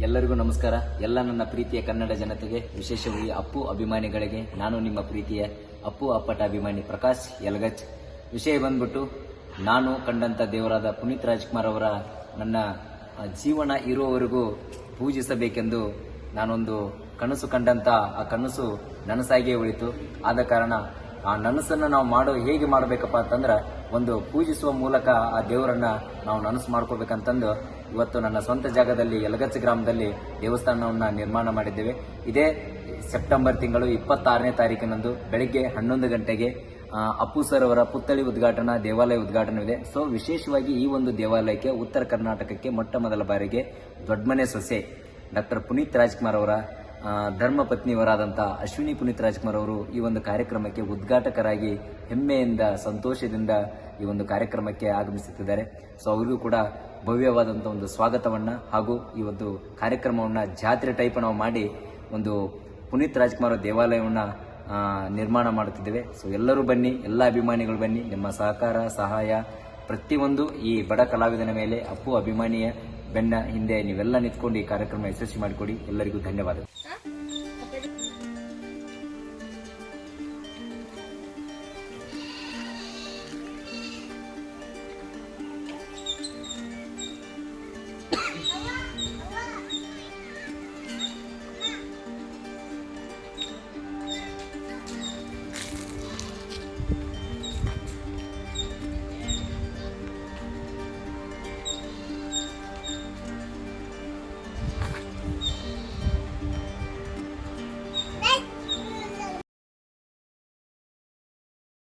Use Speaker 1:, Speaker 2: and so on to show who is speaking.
Speaker 1: ಎಲ್ಲರಿಗೂ ನಮಸ್ಕಾರ. ಎಲ್ಲ ನನ್ನ ಪ್ರೀತಿಯ ಕನ್ನಡ ಜನತೆಗೆ, ವಿಶೇಷವಾಗಿ ಅಪ್ಪು ಅಭಿಮಾನಿಗಳಿಗೆ, ನಾನು ನಿಮ್ಮ ಪ್ರೀತಿಯ ಅಪ್ಪು ಅಪ್ಪಟ ಅಭಿಮಾನಿ ಪ್ರಕಾಶ್ ಯಲಗಚ್. ವಿಷಯ ಬಂದ್ಬಿಟ್ಟು, ನಾನು ಕಂಡಂತ ದೇವರಾದ ಪುನೀತ್ ರಾಜ್ಕುಮಾರ್ ಅವರ ನನ್ನ ಜೀವನ ಇರುವವರೆಗೂ ಪೂಜಿಸಬೇಕೆಂದು ನಾನೊಂದು ಕನಸು ಕಂಡಂತ ಆ ಕನಸು ನನಸಾಗಿಯೇ ಉಳಿತು. ಆದ ಕಾರಣ ಆ ನನಸನ್ನು ನಾವು ಹೇಗೆ ಮಾಡಬೇಕಪ್ಪ ಅಂತಂದ್ರೆ, ಒಂದು ಪೂಜಿಸುವ ಮೂಲಕ ಆ ದೇವರನ್ನ ನಾವು ನನಸು ಮಾಡ್ಕೋಬೇಕಂತಂದು ಇವತ್ತು ನನ್ನ ಸ್ವಂತ ಜಾಗದಲ್ಲಿ ಯಲಗಚ್ ಗ್ರಾಮದಲ್ಲಿ ದೇವಸ್ಥಾನವನ್ನು ನಿರ್ಮಾಣ ಮಾಡಿದ್ದೇವೆ. ಇದೇ ಸೆಪ್ಟೆಂಬರ್ ತಿಂಗಳು 26ನೇ ತಾರೀಕಿನಂದು ಬೆಳಿಗ್ಗೆ 11 ಗಂಟೆಗೆ ಅಪ್ಪು ಸರ್ ಅವರ ಪುತ್ಥಳಿ ಉದ್ಘಾಟನಾ ದೇವಾಲಯ ಉದ್ಘಾಟನೆಯಿದೆ. ಸೊ ವಿಶೇಷವಾಗಿ ಈ ಒಂದು ದೇವಾಲಯಕ್ಕೆ ಉತ್ತರ ಕರ್ನಾಟಕಕ್ಕೆ ಮೊಟ್ಟ ಮೊದಲ ಬಾರಿಗೆ ದೊಡ್ಡಮನೆ ಸೊಸೆ ಡಾಕ್ಟರ್ ಪುನೀತ್ ರಾಜ್ಕುಮಾರ್ ಅವರ ಧರ್ಮಪತ್ನಿಯವರಾದಂಥ ಅಶ್ವಿನಿ ಪುನೀತ್ ರಾಜ್ಕುಮಾರ್ ಅವರು ಈ ಒಂದು ಕಾರ್ಯಕ್ರಮಕ್ಕೆ ಉದ್ಘಾಟಕರಾಗಿ ಹೆಮ್ಮೆಯಿಂದ ಸಂತೋಷದಿಂದ ಈ ಒಂದು ಕಾರ್ಯಕ್ರಮಕ್ಕೆ ಆಗಮಿಸುತ್ತಿದ್ದಾರೆ. ಸೊ ಅವರಿಗೂ ಕೂಡ ಭವ್ಯವಾದಂಥ ಒಂದು ಸ್ವಾಗತವನ್ನ ಹಾಗೂ ಈ ಒಂದು ಕಾರ್ಯಕ್ರಮವನ್ನ ಜಾತ್ರೆ ಟೈಪ್ ನಾವು ಮಾಡಿ ಒಂದು ಪುನೀತ್ ರಾಜ್ಕುಮಾರ್ ದೇವಾಲಯವನ್ನ ನಿರ್ಮಾಣ ಮಾಡುತ್ತಿದ್ದೇವೆ. ಸೊ ಎಲ್ಲರೂ ಬನ್ನಿ, ಎಲ್ಲ ಅಭಿಮಾನಿಗಳು ಬನ್ನಿ. ನಿಮ್ಮ ಸಹಕಾರ ಸಹಾಯ ಪ್ರತಿಯೊಂದು ಈ ಬಡ ಕಲಾವಿದನ ಮೇಲೆ, ಅಪ್ಪು ಅಭಿಮಾನಿಯ ಬೆನ್ನ ಹಿಂದೆ ನೀವೆಲ್ಲ ನಿಂತ್ಕೊಂಡು ಈ ಕಾರ್ಯಕ್ರಮ ಯಶಸ್ವಿ ಮಾಡಿಕೊಡಿ. ಎಲ್ಲರಿಗೂ ಧನ್ಯವಾದ.